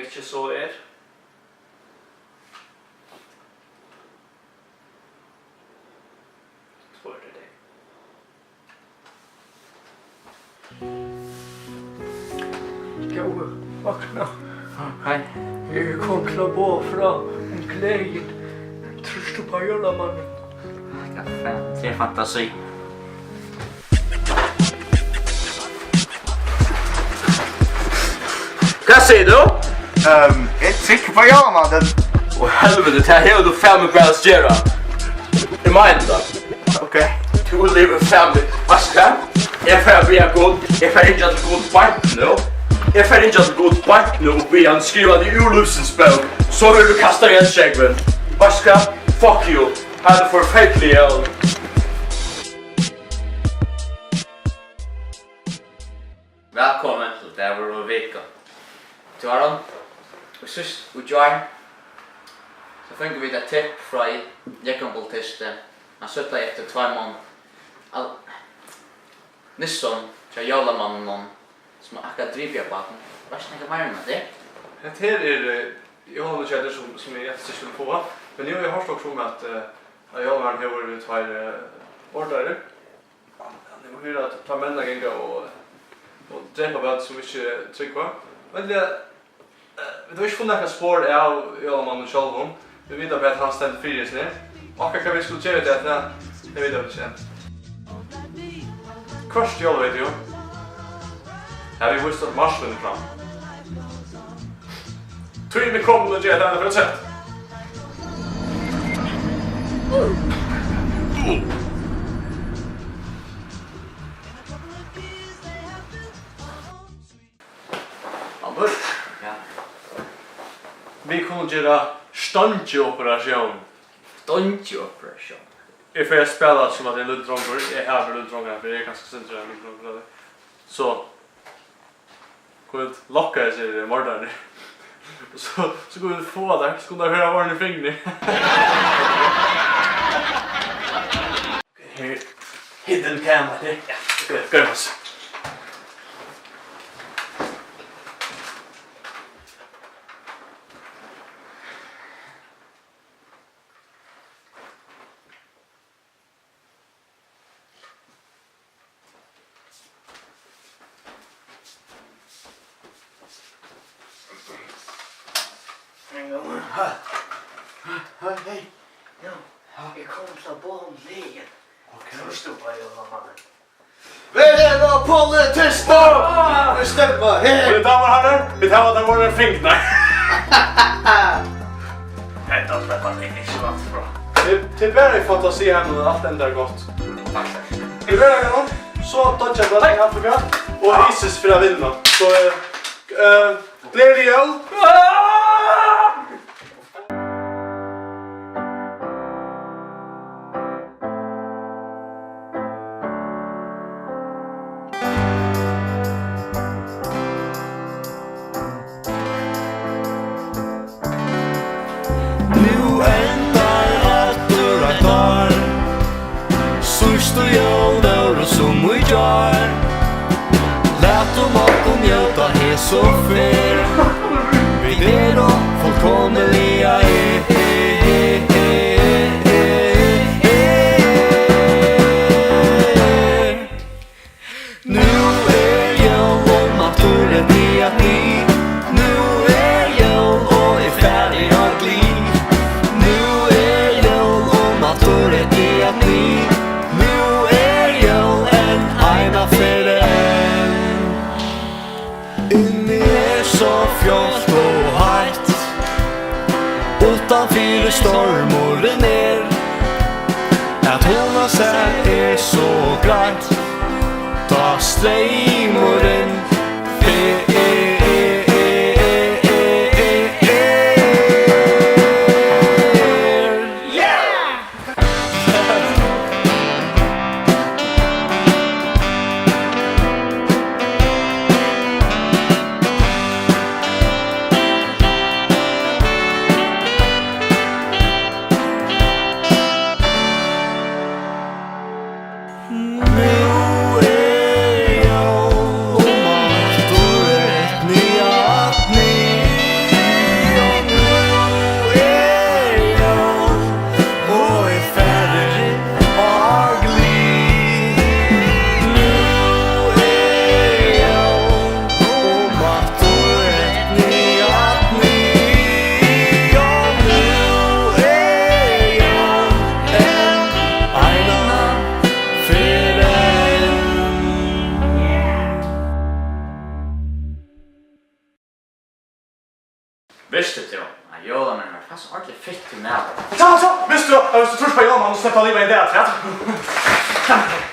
ikke så Spør det deg. Gåa, vakna. Hei. Jeg kom til å gå fra en gleden. Trøst du på jølamannen? Hva faen, det fantasi. Hva sier du? Jeg trykker på jølamannen. Å helvete, det her du faen meg bare stjera. Det mener da. Ok. Du lever faen meg. Hva skal jeg? Jeg får bli god. Jeg får ikke til god bank nå. Jeg får ikke til god bank nå og bli han skriva det urlusens bok. Så vil du kasta igjen skjegven. Hva skal jeg? Fuck you. Ha det forferdelig jævlig. Velkommen til Dæver og Vika. Du har han. Og sist utgjør så fikk vi et tipp fra Jekkambol-tiste. Han søtta etter 2 måneder. Nisson, så jølamannen som akkurat driver på den. Hva snakker mer om det? Det her Johan og Kjeder som jeg etter skulle få. Men nu har jeg hørt også om at jølamannen har vært 2 ordere. Han har hørt at ta mennene ganger og drepa bød som ikke trygg på. Men vi har ikke funnet noen spår av jølamannen selv. Vi vet at han stendte fri i sin her. Akkurat hva vi skulle gjøre til at det vet jeg ikke. Kvart jøl vet jo. Her vi visst at marsvinnen fram. Tøyne kom og gjør denne for et sett. Albert? Ja. Vi kunne gjøre stantjeoperasjon. Stantjeoperasjon? Jeg får spela som at jeg er luddronger. Jeg har luddronger, for jeg er ganske sintere enn luddronger. Så kunne lokka jeg seg morderne. Så kunne vi få der, så kunne jeg høre varene fingre. Hidden camera. Ja, gør det. Hej. Jag kommer till barnligen. Först då var jag mannen. Vem är politist då? Bestämma här. Mina damer och herrar, vi tar att det var en fingrar. Nej, då släpper det inte så bra. Till värre fantasi här nu, allt ändrar gott. Tack. I värre gång, så dodgar jag den här för och Isis för att vinna. Så, glädje jul. Så fer vi det då fullkomliga nu är jag om att turre det att ni nu är jag och är färdig att liv nu är jag om att turre det att ni nu är jag en aina färre så fjollt och hajt utanför stormor ner att hon har sett är så grant ta strejmoren Visste du? Ja, Jolan är fast ordentligt fitt till mig. Så, visst du, jag måste trus på Jolan och släppa livet i det här.